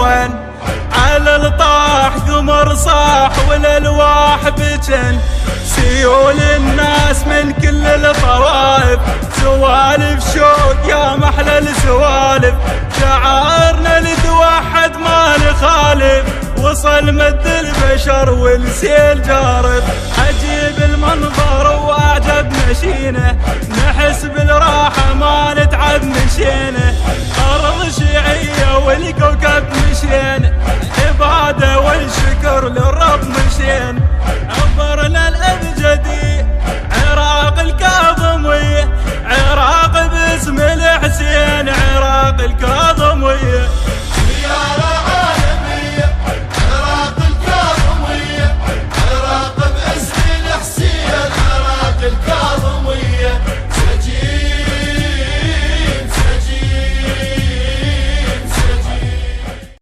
وين، على الطاح قمر صاح والالواح بجن، سيول الناس من كل الطوائف، سوالف شوق يا محلى السوالف، شعارنا نتوحد ما نخالف، وصل مد البشر والسيل جارف، عجيب المنظر واعجب مشينه، نحس بالراحة ما نتعب مشينه، أرض شيعية والكوكب مشينا، عبادة والشكر للرب مشينا.